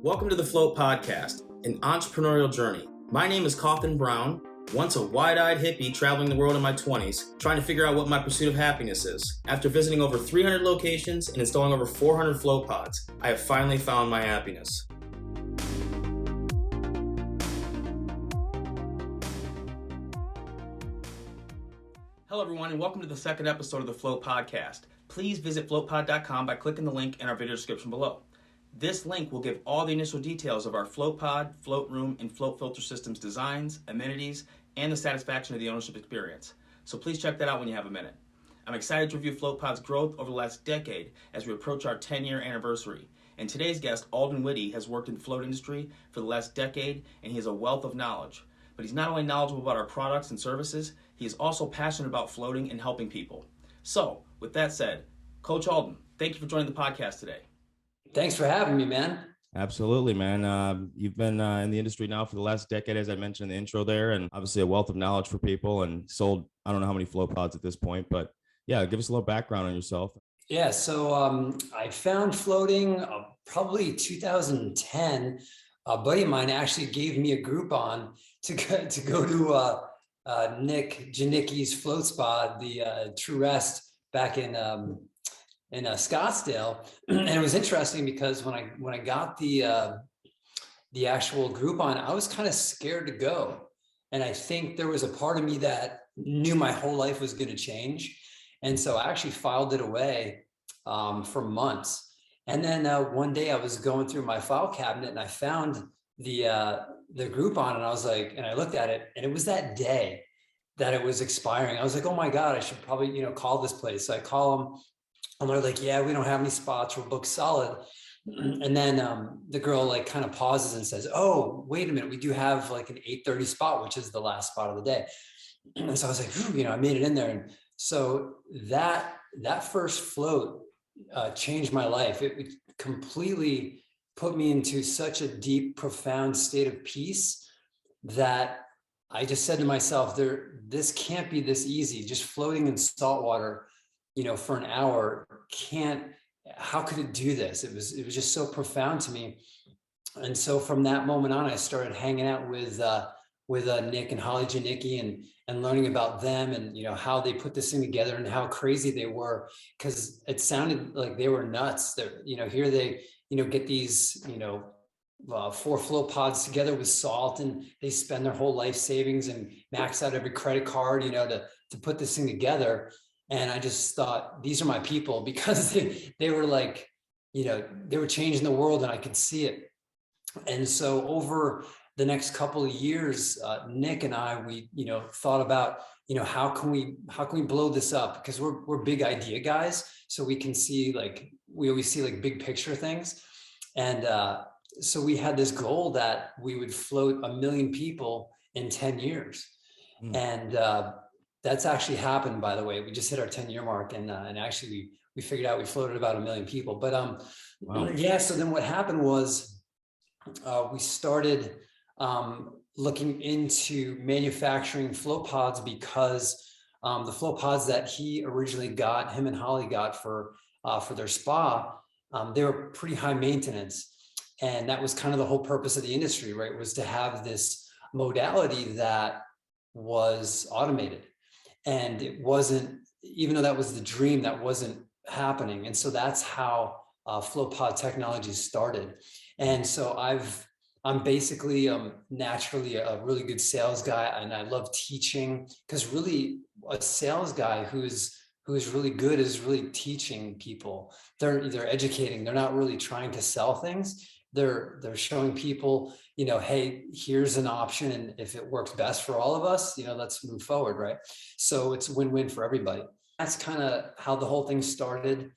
Welcome to the Float Podcast, an entrepreneurial journey. My name is Cawthon Brown, once a wide-eyed hippie traveling the world in my 20s, trying to figure out what my pursuit of happiness is. After visiting over 300 locations and installing over 400 float pods, I have finally found my happiness. Hello everyone, and welcome to the second episode of the Float Podcast. Please visit FloatPod.com by clicking the link in our video description below. This link will give all the initial details of our float pod, float room, and float filter systems designs, amenities, and the satisfaction of the ownership experience. So please check that out when you have a minute. I'm excited to review FloatPod's growth over the last decade as we approach our 10-year anniversary. And today's guest, Alden Witty, has worked in the float industry for the last decade, and he has a wealth of knowledge. But he's not only knowledgeable about our products and services, he is also passionate about floating and helping people. So, with that said, Coach Alden, thank you for joining the podcast today. Thanks for having me, man. Absolutely, man. You've been in the industry now for the last decade, as I mentioned in the intro there, and obviously a wealth of knowledge for people and sold, I don't know how many float pods at this point, but yeah, give us a little background on yourself. Yeah, so I found floating probably 2010. A buddy of mine actually gave me a Groupon to go to Nick Janicki's float spa, the True Rest back in Scottsdale. And it was interesting because when I got the actual Groupon, I was kind of scared to go. And I think there was a part of me that knew my whole life was going to change. And so I actually filed it away for months. And then one day I was going through my file cabinet and I found the Groupon, and I was like, and I looked at it, and it was that day that it was expiring. I was like, oh my God, I should probably, call this place. So I call them. And they're like, yeah, we don't have any spots. We're booked solid. And then the girl like kind of pauses and says, oh, wait a minute. We do have like an 8:30 spot, which is the last spot of the day. And so I was like, I made it in there. And so that first float changed my life. It completely put me into such a deep, profound state of peace that I just said to myself, this can't be this easy. Just floating in salt water, for an hour how could it do this? It was just so profound to me. And so from that moment on, I started hanging out with Nick and Holly Janicki and learning about them and, how they put this thing together and how crazy they were, because it sounded like they were nuts. They're, here they, get these, 4 float pods together with salt, and they spend their whole life savings and max out every credit card, to put this thing together. And I just thought, these are my people, because they were like, they were changing the world and I could see it. And so over the next couple of years, Nick and I, we, thought about, how can we blow this up? Because we're big idea guys. So we can see, we always see big picture things. And so we had this goal that we would float 1 million people in 10 years. And that's actually happened, by the way. We just hit our 10-year mark, and actually we figured out we floated about 1 million people. But wow. Yeah. So then what happened was we started looking into manufacturing float pods, because the float pods that he originally got, him and Holly got for their spa, they were pretty high maintenance, and that was kind of the whole purpose of the industry, right? Was to have this modality that was automated. And it wasn't, even though that was the dream, that wasn't happening. And so that's how FloatPod Technologies started. And so I'm basically naturally a really good sales guy, and I love teaching, because really a sales guy who is really good is really teaching people. They're educating. They're not really trying to sell things. They're showing people, hey, here's an option, and if it works best for all of us, let's move forward, right? So it's win-win for everybody. That's kind of how the whole thing started.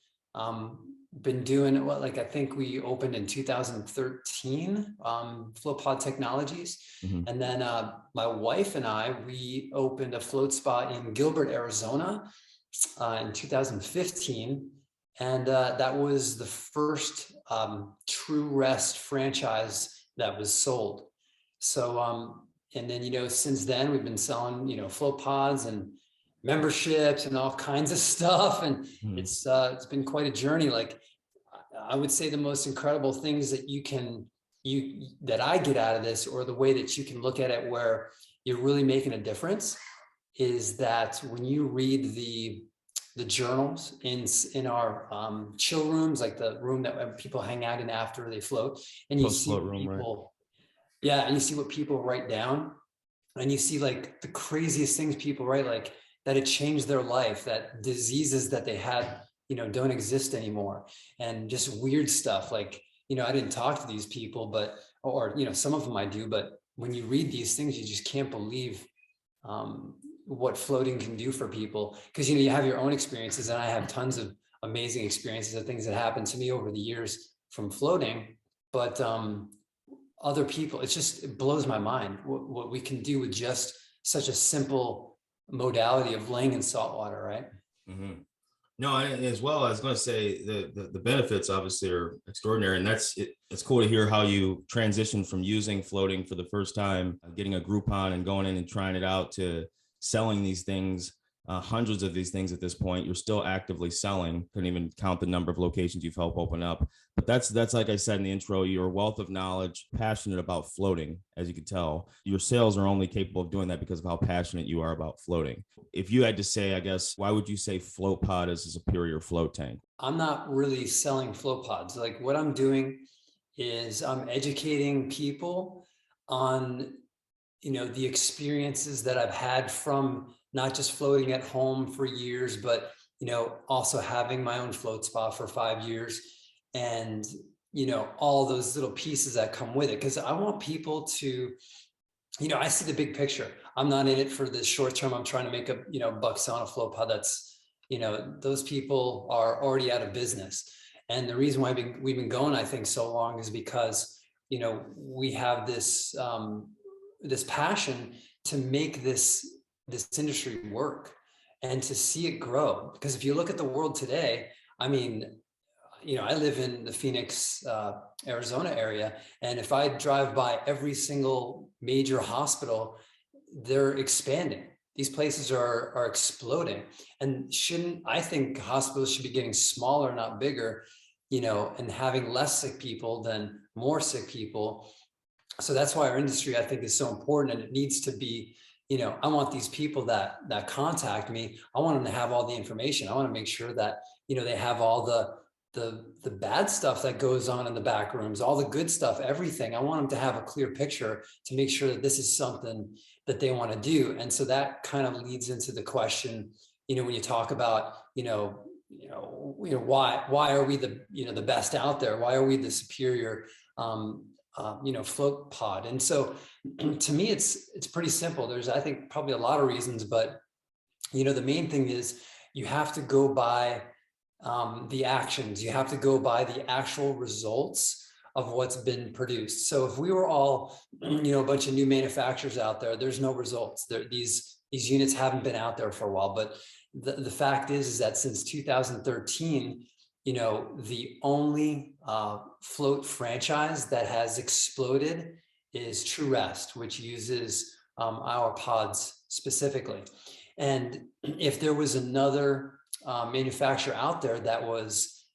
Been doing I think we opened in 2013, FloatPod Technologies. Mm-hmm. And then my wife and I, we opened a float spa in Gilbert, Arizona in 2015. And that was the first True Rest franchise that was sold. So, and then, since then we've been selling, float pods and memberships and all kinds of stuff. And it's been quite a journey. I would say the most incredible things that you can that I get out of this, or the way that you can look at it where you're really making a difference, is that when you read the journals in our chill rooms, like the room that people hang out in after they float, and you see people, yeah, and you see what people write down, and you see like the craziest things people write, like that it changed their life, that diseases that they had, don't exist anymore, and just weird stuff. Like, I didn't talk to these people, but, or, some of them I do, but when you read these things, you just can't believe what floating can do for people. Because, you have your own experiences, and I have tons of amazing experiences of things that happened to me over the years from floating. But other people, it blows my mind what we can do with just such a simple modality of laying in salt water, right? Mm-hmm. No, and as well, I was going to say the benefits obviously are extraordinary, and it's cool to hear how you transitioned from using floating for the first time, getting a Groupon and going in and trying it out, to selling these things, hundreds of these things at this point. You're still actively selling. Couldn't even count the number of locations you've helped open up. But that's like I said in the intro, you're a wealth of knowledge, passionate about floating, as you can tell. Your sales are only capable of doing that because of how passionate you are about floating. If you had to say, I guess, why would you say FloatPod is a superior float tank? I'm not really selling float pods. Like, what I'm doing is I'm educating people on, the experiences that I've had from not just floating at home for years, but, also having my own float spa for 5 years, and, all those little pieces that come with it. Because I want people to, I see the big picture. I'm not in it for the short term. I'm trying to make a, bucks on a float pod. That's, those people are already out of business. And the reason why we've been going, I think, so long is because, we have this, this passion to make this industry work and to see it grow. Because if you look at the world today, I mean, I live in the Phoenix, Arizona area, and if I drive by every single major hospital, they're expanding. These places are exploding, and I think hospitals should be getting smaller, not bigger, and having less sick people than more sick people. So that's why our industry, I think, is so important, and it needs to be, I want these people that contact me, I want them to have all the information. I want to make sure that, they have all the bad stuff that goes on in the back rooms, all the good stuff, everything. I want them to have a clear picture to make sure that this is something that they want to do. And so that kind of leads into the question, when you talk about, why are we the, the best out there? Why are we the superior, float pod? And so to me, it's pretty simple. There's, I think, probably a lot of reasons, but, the main thing is you have to go by the actions. You have to go by the actual results of what's been produced. So if we were all, a bunch of new manufacturers out there, there's no results. These units haven't been out there for a while. But the fact is that since 2013, the only float franchise that has exploded is True Rest, which uses our pods specifically. And if there was another manufacturer out there that was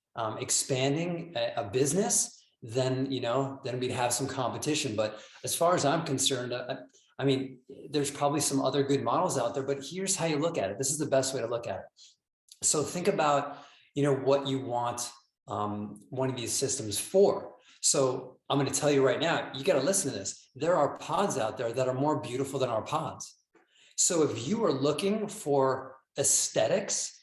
expanding a business, then we'd have some competition. But as far as I'm concerned, I mean, there's probably some other good models out there, but here's how you look at it. This is the best way to look at it. So think about, what you want one of these systems for. So I'm going to tell you right now, you got to listen to this. There are pods out there that are more beautiful than our pods. So if you are looking for aesthetics,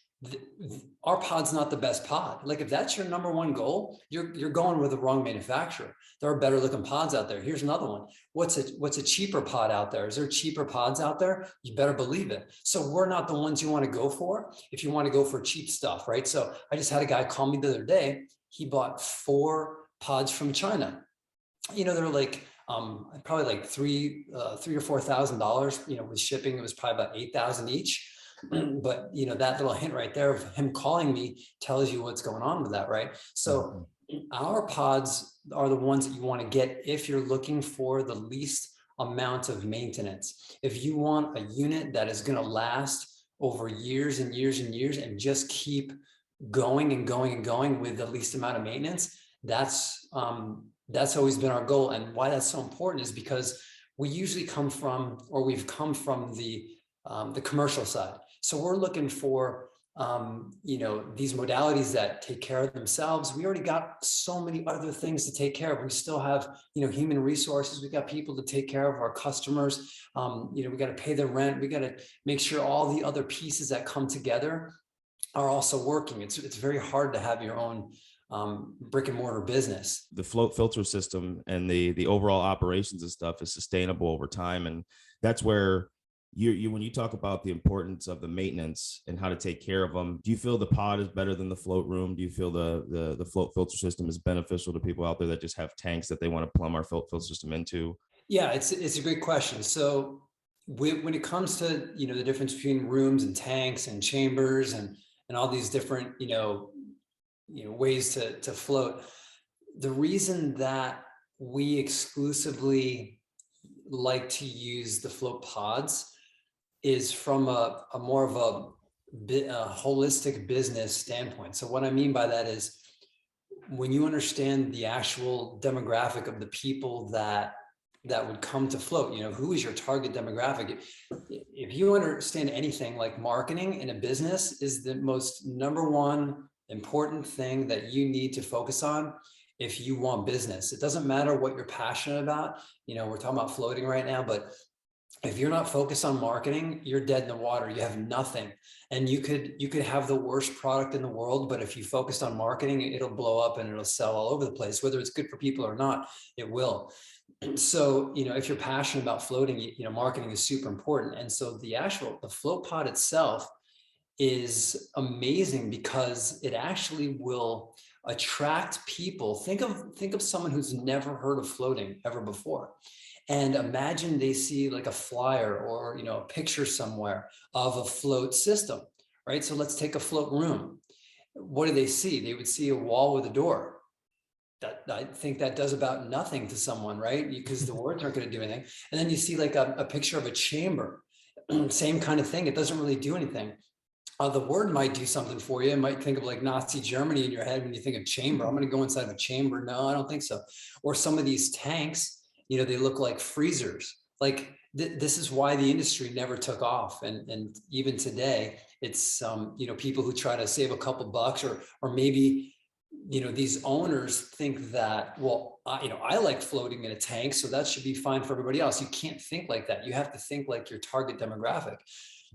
our pod's not the best pod. Like, if that's your number one goal, you're going with the wrong manufacturer. There are better looking pods out there. Here's another one. What's a cheaper pod out there? Is there cheaper pods out there? You better believe it. So we're not the ones you want to go for if you want to go for cheap stuff, right? So I just had a guy call me the other day. He bought 4 pods from China. They're like probably like $3,000 or $4,000. With shipping, it was probably about $8,000 each. But that little hint right there of him calling me tells you what's going on with that, right? So our pods are the ones that you want to get if you're looking for the least amount of maintenance. If you want a unit that is going to last over years and years and years and just keep going and going and going with the least amount of maintenance, that's that's always been our goal. And why that's so important is because we've come from the commercial side. So we're looking for, these modalities that take care of themselves. We already got so many other things to take care of. We still have, human resources. We got people to take care of, our customers. We got to pay the rent. We got to make sure all the other pieces that come together are also working. It's very hard to have your own brick and mortar business. The float filter system and the overall operations and stuff is sustainable over time. And that's where you when you talk about the importance of the maintenance and how to take care of them, do you feel the pod is better than the float room? Do you feel the float filter system is beneficial to people out there that just have tanks that they want to plumb our float filter system into? Yeah, it's a great question. So when it comes to, the difference between rooms and tanks and chambers and all these different, ways to float, the reason that we exclusively like to use the float pods is from a more of a holistic business standpoint. So what I mean by that is, when you understand the actual demographic of the people that would come to float, who is your target demographic? If you understand anything, like marketing in a business is the most number one important thing that you need to focus on if you want business. It doesn't matter what you're passionate about. We're talking about floating right now, but if you're not focused on marketing, you're dead in the water. You have nothing. And you could have the worst product in the world, but if you focused on marketing, it'll blow up and it'll sell all over the place. Whether it's good for people or not, it will. So, if you're passionate about floating, marketing is super important. And so the float pod itself is amazing because it actually will attract people. Think of someone who's never heard of floating ever before. And imagine they see like a flyer or, a picture somewhere of a float system, right? So let's take a float room. What do they see? They would see a wall with a door. I think that does about nothing to someone, right? Because the words aren't going to do anything. And then you see like a picture of a chamber, same kind of thing. It doesn't really do anything. The word might do something for you. You might think of like Nazi Germany in your head when you think of chamber. I'm going to go inside of a chamber. No, I don't think so. Or some of these tanks, they look like freezers. Like this is why the industry never took off. And even today, it's people who try to save a couple bucks or maybe these owners think that, well, I like floating in a tank, so that should be fine for everybody else. You can't think like that. You have to think like your target demographic.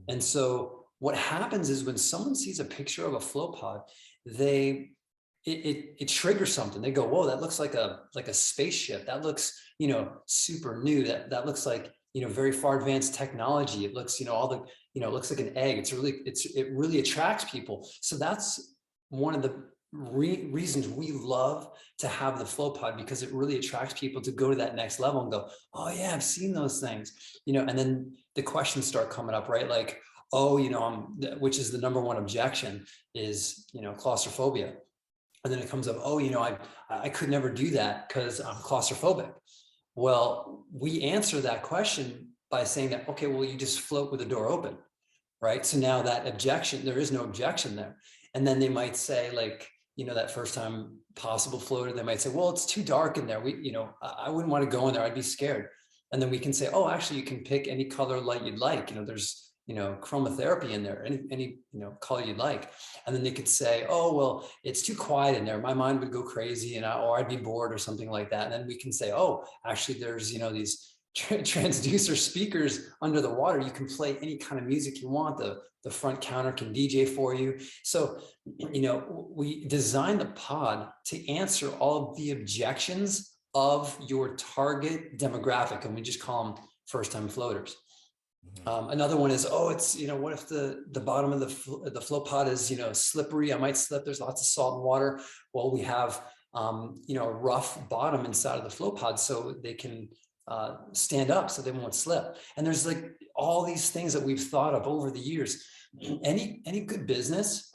And so what happens is when someone sees a picture of a float pod, it triggers something. They go, whoa, that looks like a spaceship. That looks, super new. That looks like, very far advanced technology. It looks, it looks like an egg. It really attracts people. So that's one of the reasons we love to have the float pod, because it really attracts people to go to that next level and go, oh yeah, I've seen those things, and then the questions start coming up, right? Like, oh, which is the number one objection is, claustrophobia. And then it comes up, oh, I could never do that because I'm claustrophobic. Well, we answer that question by saying that, okay, well, you just float with the door open, right? So now that objection, there is no objection there. And then they might say, like, that first time possible floater, they might say, well, it's too dark in there. I wouldn't want to go in there. I'd be scared. And then we can say, oh, actually, you can pick any color light you'd like. There's, chromotherapy in there, any color you'd like. And then they could say, oh, well, it's too quiet in there. My mind would go crazy or I'd be bored or something like that. And then we can say, oh, actually, there's, these transducer speakers under the water. You can play any kind of music you want. The front counter can DJ for you. So, we designed the pod to answer all of the objections of your target demographic. And we just call them first-time floaters. Another one is, oh, it's, what if the bottom of the float pod is, slippery? I might slip. There's lots of salt and water. Well, we have, a rough bottom inside of the float pod so they can stand up so they won't slip. And there's like all these things that we've thought of over the years. Any good business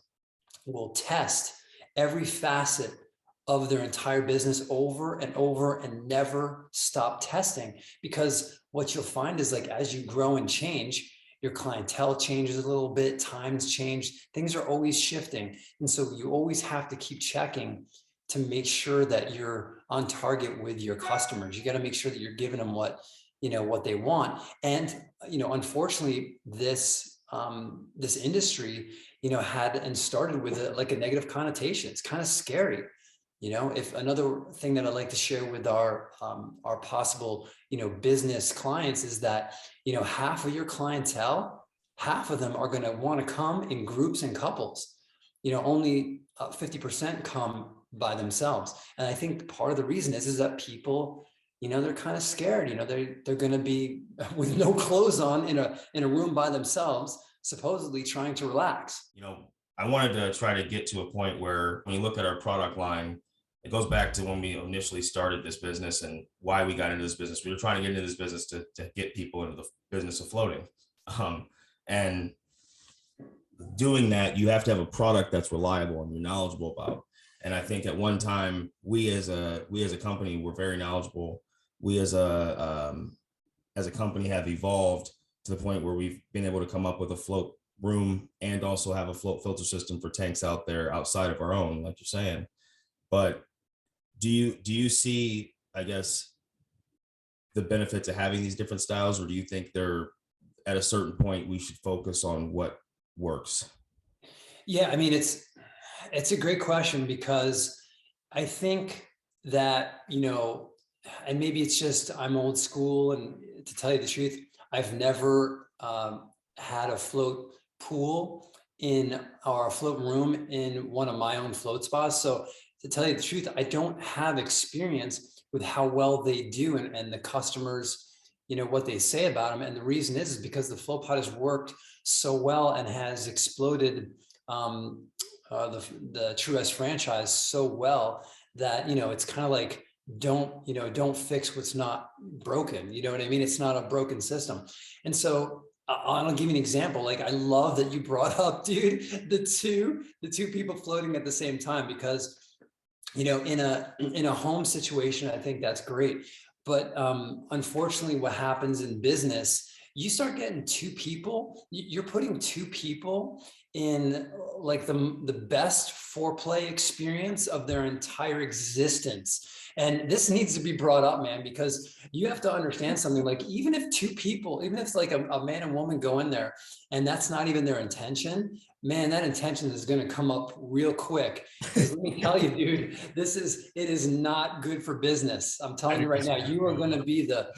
will test every facet of their entire business over and over and never stop testing, because what you'll find is, like, as you grow and change, your clientele changes a little bit, times change, things are always shifting. And so you always have to keep checking, to make sure that you're on target with your customers. You got to make sure that you're giving them what they want. And unfortunately, this industry had and started with a negative connotation. It's kind of scary. If another thing that I'd like to share with our possible business clients is that half of your clientele, half of them are going to want to come in groups and couples. Only 50% come by themselves. And I think part of the reason is that people, they're kind of scared. They're going to be with no clothes on in a room by themselves, supposedly trying to relax. I wanted to try to get to a point where when you look at our product line, it goes back to when we initially started this business and why we got into this business. We were trying to get into this business to get people into the business of floating. And doing that, you have to have a product that's reliable and you're knowledgeable about. And I think at one time, we as a company were very knowledgeable. We as a company have evolved to the point where we've been able to come up with a float room and also have a float filter system for tanks out there outside of our own, like you're saying. But do you see, I guess, the benefit to having these different styles, or do you think they're at a certain point we should focus on what works? Yeah, I mean, it's a great question, because I think that, and maybe it's just I'm old school, and to tell you the truth, I've never had a float pool or a float room in one of my own float spas. So to tell you the truth, I don't have experience with how well they do and the customers, what they say about them. And the reason is because the FloatPod has worked so well and has exploded the True S franchise so well that, it's kind of like, don't fix what's not broken. You know what I mean? It's not a broken system. And so I'll give you an example. Like, I love that you brought up, dude, the two people floating at the same time, because in a home situation, I think that's great. But unfortunately, what happens in business, you start getting two people, you're putting two people in like the best foreplay experience of their entire existence. And this needs to be brought up, man, because you have to understand something. Like, even if two people, even if it's like a man and woman go in there and that's not even their intention, man, that intention is going to come up real quick. Because let me tell you, dude, it is not good for business. I'm telling you right now, you are going to be the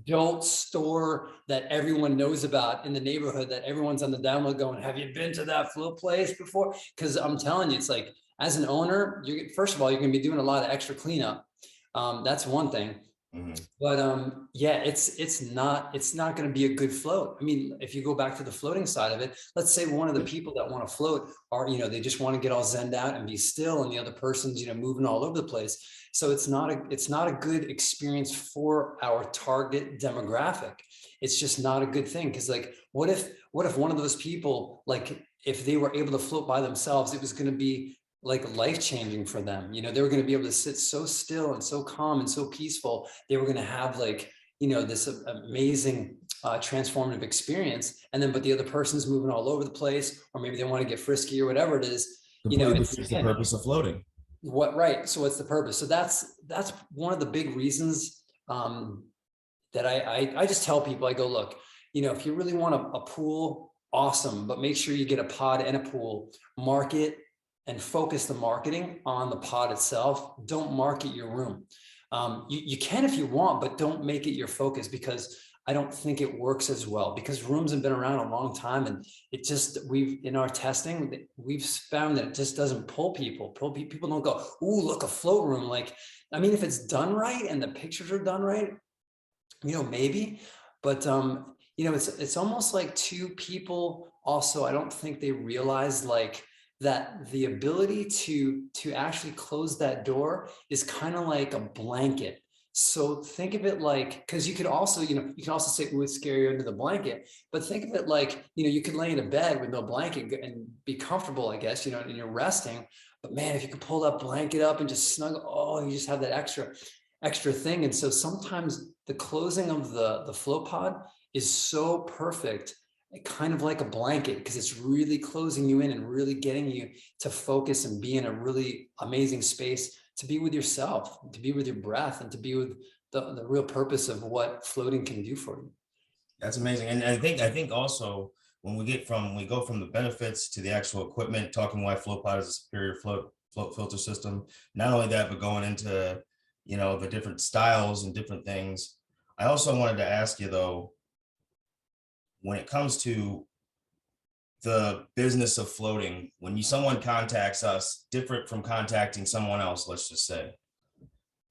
adult store that everyone knows about in the neighborhood, that everyone's on the download going, have you been to that float place before? Because I'm telling you, it's like, as an owner, first of all, you're going to be doing a lot of extra cleanup. That's one thing. Mm-hmm. But yeah, it's not going to be a good float. I mean, if you go back to the floating side of it, let's say one of the people that want to float are, they just want to get all zenned out and be still, and the other person's, moving all over the place. So it's not a good experience for our target demographic. It's just not a good thing. Because, like, what if one of those people, like, if they were able to float by themselves, it was going to be like life-changing for them. They were going to be able to sit so still and so calm and so peaceful. They were going to have, like, this amazing transformative experience. And then, but the other person's moving all over the place, or maybe they want to get frisky or whatever it is. It's the purpose of floating. Right. So what's the purpose? So that's one of the big reasons that I just tell people. I go, look, if you really want a pool, awesome, but make sure you get a pod and a pool. Market and focus the marketing on the pod itself. Don't market your room. You can if you want, but don't make it your focus, because I don't think it works as well, because rooms have been around a long time, and in our testing, we've found that it just doesn't pull people. People don't go, ooh, look, a float room. Like, I mean, if it's done right and the pictures are done right, maybe, but it's almost like two people also. I don't think they realize, like, that the ability to actually close that door is kind of like a blanket. So think of it like, because you could also, you can also say, ooh, it's scary under the blanket, but think of it like, you could lay in a bed with no blanket and be comfortable, I guess, and you're resting. But man, if you could pull that blanket up and just snuggle, oh, you just have that extra thing. And so sometimes the closing of the FloatPod is so perfect kind of like a blanket, because it's really closing you in and really getting you to focus and be in a really amazing space to be with yourself, to be with your breath, and to be with the real purpose of what floating can do for you. That's amazing. And I think also when we go from the benefits to the actual equipment, talking why FloatPod is a superior float filter system. Not only that, but going into, the different styles and different things. I also wanted to ask you though, when it comes to the business of floating, when someone contacts us, different from contacting someone else, let's just say,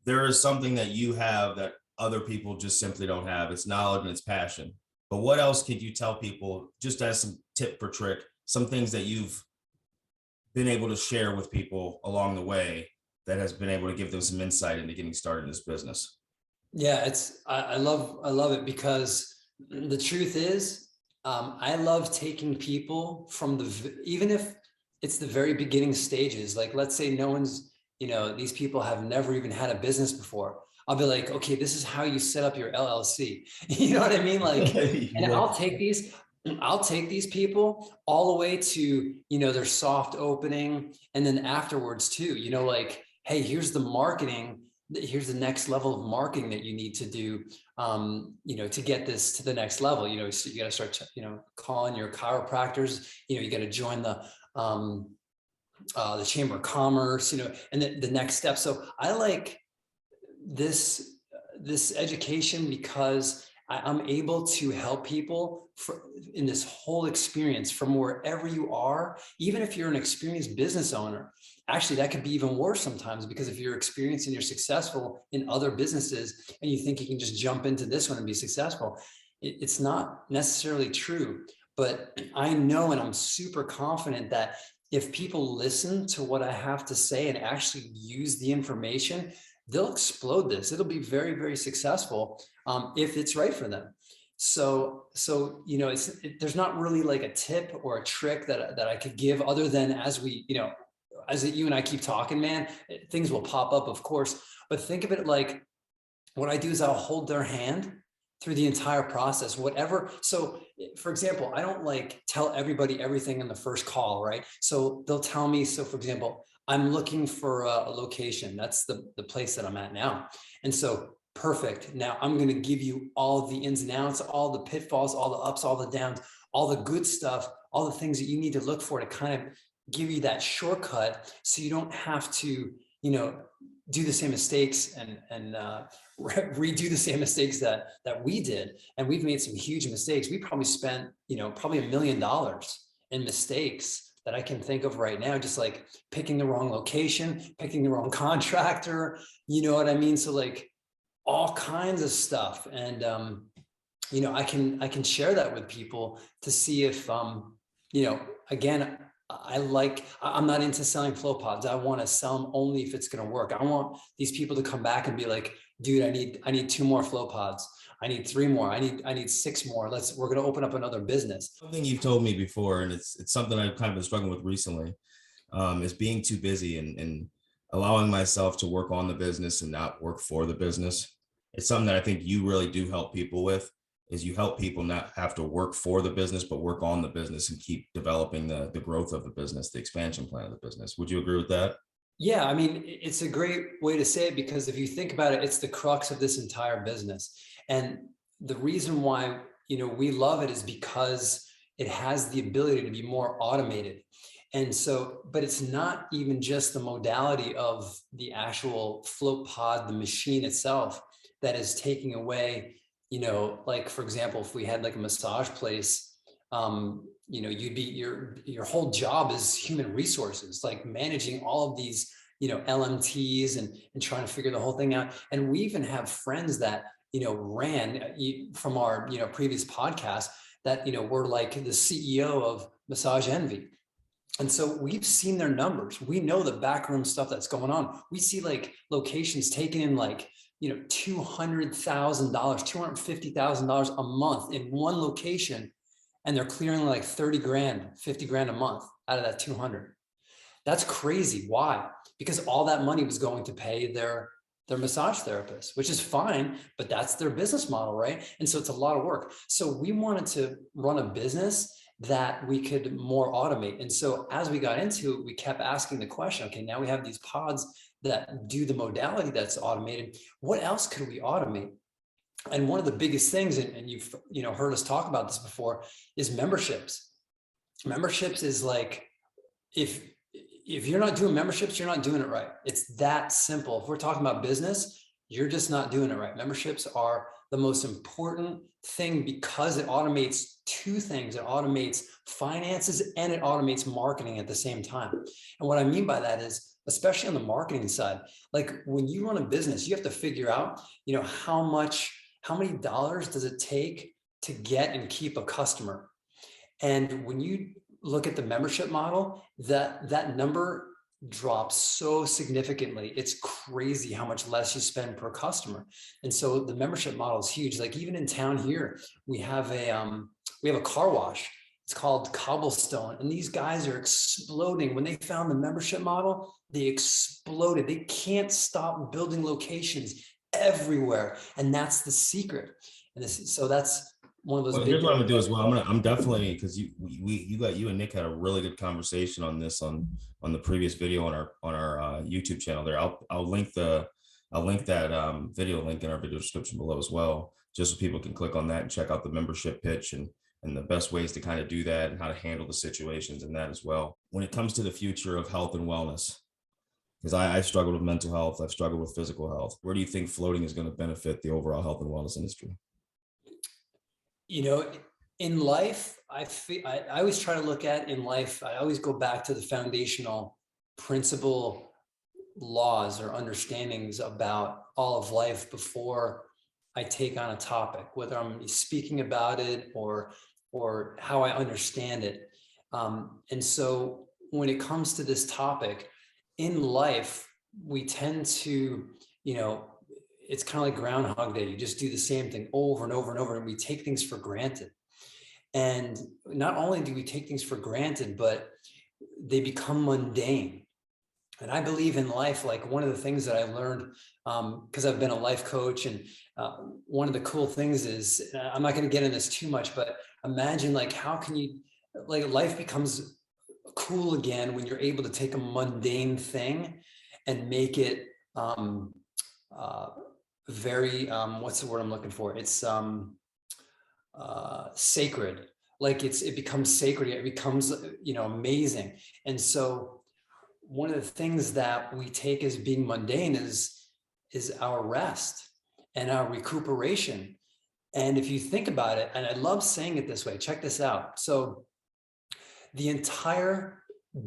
there is something that you have that other people just simply don't have. It's knowledge and it's passion. But what else could you tell people, just as some tip for trick, some things that you've been able to share with people along the way that has been able to give them some insight into getting started in this business? Yeah, I love it, because the truth is, I love taking people from even if it's the very beginning stages, like let's say no one's, these people have never even had a business before. I'll be like, okay, this is how you set up your LLC. You know what I mean? Like, and I'll take these people all the way to, their soft opening. And then afterwards too, like, hey, here's the marketing. Here's the next level of marketing that you need to do, to get this to the next level. So you got to start, calling your chiropractors, you got to join the Chamber of Commerce, and the next step. So I like this education because I'm able to help people in this whole experience from wherever you are. Even if you're an experienced business owner, actually that could be even worse sometimes, because if you're experienced and you're successful in other businesses and you think you can just jump into this one and be successful, it's not necessarily true. But I know, and I'm super confident that if people listen to what I have to say and actually use the information, they'll explode this. It'll be very, very successful if it's right for them. So there's not really like a tip or a trick that I could give, other than as you and I keep talking, man, things will pop up, of course. But think of it like, what I do is I'll hold their hand through the entire process, whatever. So for example, I don't like tell everybody everything in the first call, right? So they'll tell me, so for example, I'm looking for a location. That's the place that I'm at now. And so, perfect. Now I'm going to give you all the ins and outs, all the pitfalls, all the ups, all the downs, all the good stuff, all the things that you need to look for to kind of give you that shortcut, so you don't have to, do the same mistakes and redo the same mistakes that we did. And we've made some huge mistakes. We probably spent, probably $1 million in mistakes that I can think of right now, just like picking the wrong location, picking the wrong contractor, you know what I mean? So like all kinds of stuff. And, I can share that with people to see if, again, I'm not into selling FloatPods. I want to sell them only if it's going to work. I want these people to come back and be like, dude, I need 2 more FloatPods. I need 3 more. I need 6 more. We're going to open up another business. Something you've told me before, and it's something I've kind of been struggling with recently, is being too busy and allowing myself to work on the business and not work for the business. It's something that I think you really do help people with, is you help people not have to work for the business, but work on the business and keep developing the growth of the business, the expansion plan of the business. Would you agree with that? Yeah, I mean, it's a great way to say it, because if you think about it, it's the crux of this entire business. And the reason why, we love it is because it has the ability to be more automated. And so, but it's not even just the modality of the actual float pod, the machine itself, that is taking away, like, for example, if we had like a massage place, you'd be, your whole job is human resources, like managing all of these, LMTs and trying to figure the whole thing out. And we even have friends that, ran from our, previous podcast that, were like the CEO of Massage Envy. And so we've seen their numbers. We know the backroom stuff that's going on. We see like locations taking in like, $200,000, $250,000 a month in one location. And they're clearing like 30 grand, 50 grand a month out of that 200. That's crazy. Why? Because all that money was going to pay their They're massage therapists, which is fine, but that's their business model, right? And so it's a lot of work. So we wanted to run a business that we could more automate. And so as we got into it, we kept asking the question, okay, now we have these pods that do the modality that's automated. What else could we automate? And one of the biggest things, and you've heard us talk about this before, is memberships. Memberships is like, if you're not doing memberships, you're not doing it right. It's that simple. If we're talking about business, you're just not doing it right. Memberships are the most important thing because it automates two things. It automates finances and it automates marketing at the same time. And what I mean by that is, especially on the marketing side, like when you run a business, you have to figure out, how many dollars does it take to get and keep a customer? And when you look at the membership model, that number drops so significantly. It's crazy how much less you spend per customer. And so the membership model is huge. Like even in town here, we have a car wash. It's called Cobblestone. And these guys are exploding. When they found the membership model, they exploded. They can't stop building locations everywhere. And that's the secret. And so that's one of those. Well, here's what I'm gonna do as well. I'm definitely, because you and Nick had a really good conversation on this on the previous video on our YouTube channel there. I'll link that video link in our video description below as well, just so people can click on that and check out the membership pitch and the best ways to kind of do that and how to handle the situations and that as well. When it comes to the future of health and wellness, because I struggled with mental health, I've struggled with physical health. Where do you think floating is going to benefit the overall health and wellness industry? In life, I always try to look at in life, I always go back to the foundational principle laws or understandings about all of life before I take on a topic, whether I'm speaking about it or how I understand it. And so when it comes to this topic in life, we tend to, it's kind of like Groundhog Day. You just do the same thing over and over and over, and we take things for granted. And not only do we take things for granted, but they become mundane. And I believe in life, like one of the things that I learned, because I've been a life coach, and one of the cool things is, I'm not going to get into this too much, but imagine like, how can you, like life becomes cool again when you're able to take a mundane thing and make it very, what's the word I'm looking for? It's sacred. Like it becomes sacred. It becomes, amazing. And so one of the things that we take as being mundane is our rest and our recuperation. And if you think about it, and I love saying it this way, check this out. So the entire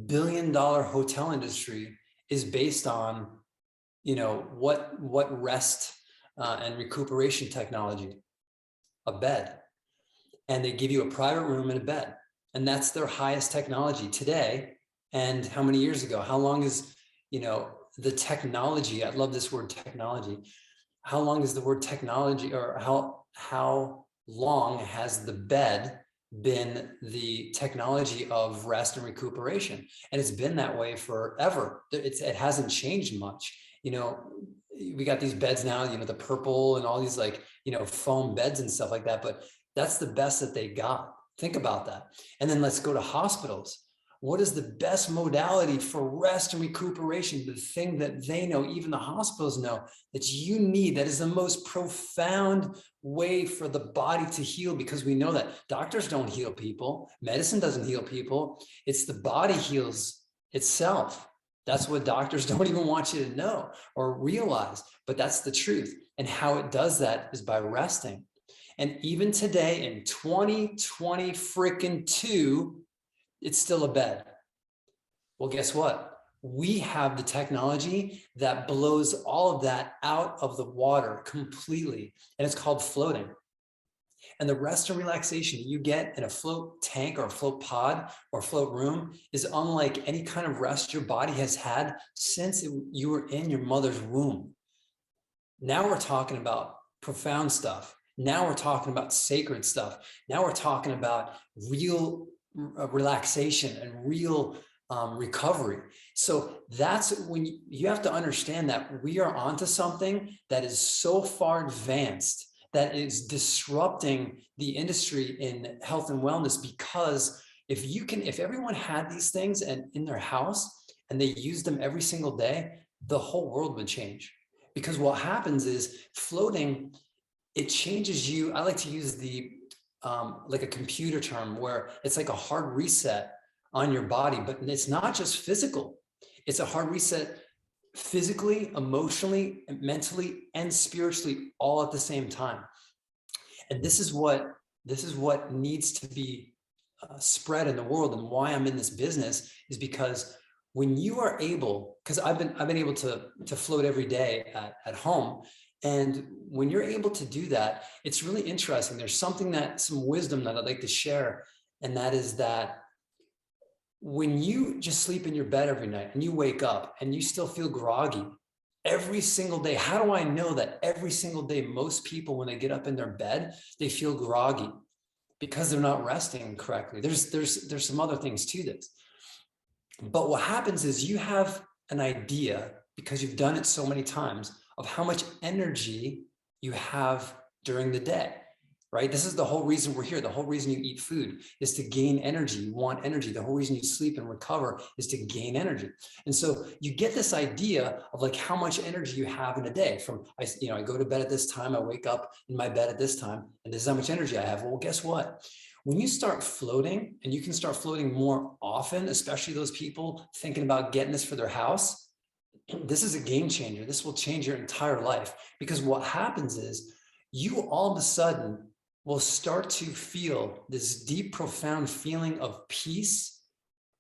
billion-dollar hotel industry is based on, what rest and recuperation technology, a bed. And they give you a private room and a bed. And that's their highest technology today. And how many years ago? How long is, the technology? I love this word technology. How long is the word technology, or how long has the bed been the technology of rest and recuperation? And it's been that way forever. It hasn't changed much. We got these beds now, the purple and all these foam beds and stuff like that, but that's the best that they got. Think about that. And then let's go to hospitals. What is the best modality for rest and recuperation? The thing that they know, even the hospitals know, that you need, that is the most profound way for the body to heal, because we know that doctors don't heal people. Medicine doesn't heal people. It's the body heals itself. That's what doctors don't even want you to know or realize, but that's the truth. And how it does that is by resting. And even today in 2020 freaking 2, it's still a bed. Well, guess what? We have the technology that blows all of that out of the water completely. And it's called floating. And the rest and relaxation that you get in a float tank or a float pod or float room is unlike any kind of rest your body has had since you were in your mother's womb. Now we're talking about profound stuff. Now we're talking about sacred stuff. Now we're talking about real relaxation and real recovery. So that's when you have to understand that we are onto something that is so far advanced that is disrupting the industry in health and wellness. Because if everyone had these things and in their house and they used them every single day, the whole world would change. Because what happens is floating, it changes you. I like to use the like a computer term where it's like a hard reset on your body, but it's not just physical. It's a hard reset physically, emotionally, mentally, and spiritually, all at the same time. And this is what needs to be spread in the world. And why I'm in this business is because when you are able, because I've been able to float every day at home. And when you're able to do that, it's really interesting. There's some wisdom that I'd like to share. And that is that when you just sleep in your bed every night and you wake up and you still feel groggy every single day, how do I know that every single day, most people, when they get up in their bed, they feel groggy? Because they're not resting correctly. There's some other things to this. But what happens is you have an idea, because you've done it so many times, of how much energy you have during the day, right? This is the whole reason we're here. The whole reason you eat food is to gain energy. You want energy. The whole reason you sleep and recover is to gain energy. And so you get this idea of like how much energy you have in a day. From, I go to bed at this time, I wake up in my bed at this time, and this is how much energy I have. Well, guess what? When you start floating, and you can start floating more often, especially those people thinking about getting this for their house, this is a game changer. This will change your entire life. Because what happens is you all of a sudden will start to feel this deep, profound feeling of peace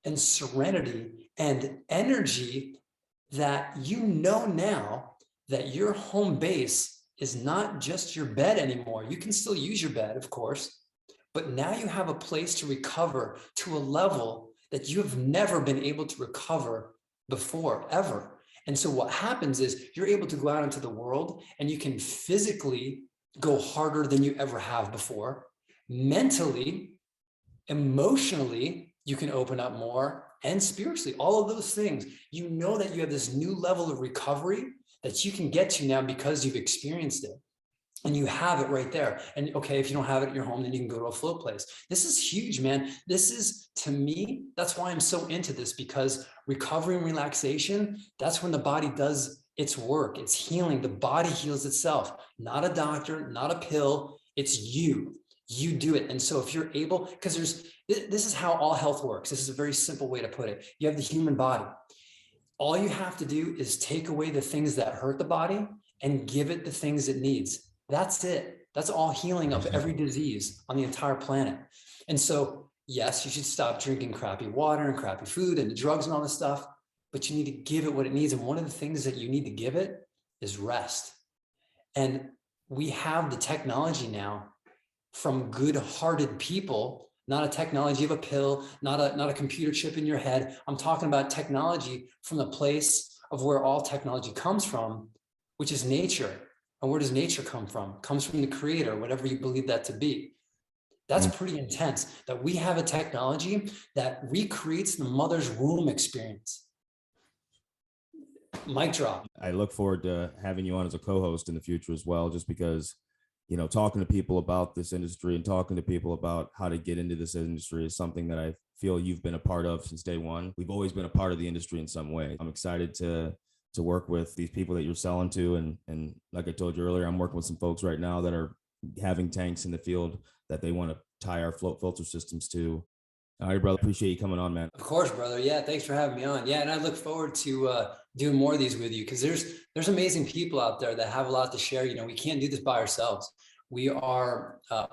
and serenity and energy that you know now that your home base is not just your bed anymore. You can still use your bed, of course, but now you have a place to recover to a level that you have never been able to recover before, ever. And so what happens is you're able to go out into the world and you can physically go harder than you ever have before. Mentally, emotionally, you can open up more, and spiritually, all of those things. You know that you have this new level of recovery that you can get to now because you've experienced it. And you have it right there. And okay, if you don't have it at your home, then you can go to a float place. This is huge, man. This is, to me, that's why I'm so into this, because recovery and relaxation, that's when the body does its work. It's healing. The body heals itself. Not a doctor, not a pill. It's you. You do it. And so if you're able, because this is how all health works. This is a very simple way to put it. You have the human body. All you have to do is take away the things that hurt the body and give it the things it needs. That's it. That's all healing of every disease on the entire planet. And so, yes, you should stop drinking crappy water and crappy food and the drugs and all this stuff, but you need to give it what it needs. And one of the things that you need to give it is rest. And we have the technology now from good-hearted people, not a technology of a pill, not a computer chip in your head. I'm talking about technology from the place of where all technology comes from, which is nature. And where does nature come from? It comes from the creator, whatever you believe that to be. That's pretty intense, that we have a technology that recreates the mother's womb experience. Mic drop. I look forward to having you on as a co-host in the future as well, just because, talking to people about this industry and talking to people about how to get into this industry is something that I feel you've been a part of since day one. We've always been a part of the industry in some way. I'm excited to work with these people that you're selling to. And like I told you earlier, I'm working with some folks right now that are having tanks in the field that they want to tie our float filter systems to. All right, brother. Appreciate you coming on, man. Of course, brother. Yeah. Thanks for having me on. Yeah. And I look forward to doing more of these with you, because there's amazing people out there that have a lot to share. We can't do this by ourselves. We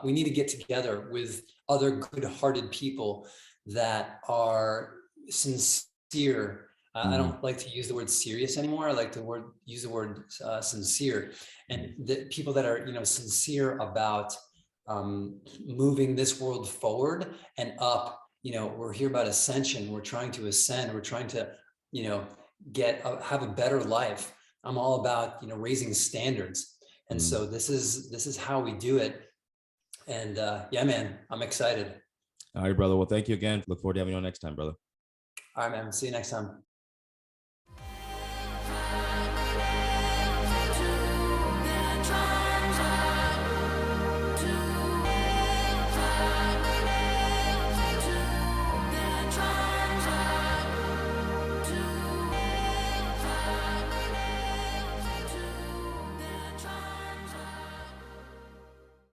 need to get together with other good-hearted people that are sincere. I don't like to use the word serious anymore. I like to use the word sincere, and the people that are, sincere about moving this world forward and up. We're here about ascension. We're trying to ascend. We're trying to, have a better life. I'm all about, raising standards. And so this is how we do it. And yeah, man, I'm excited. All right, brother. Well, thank you again. Look forward to having you on next time, brother. All right, man. See you next time.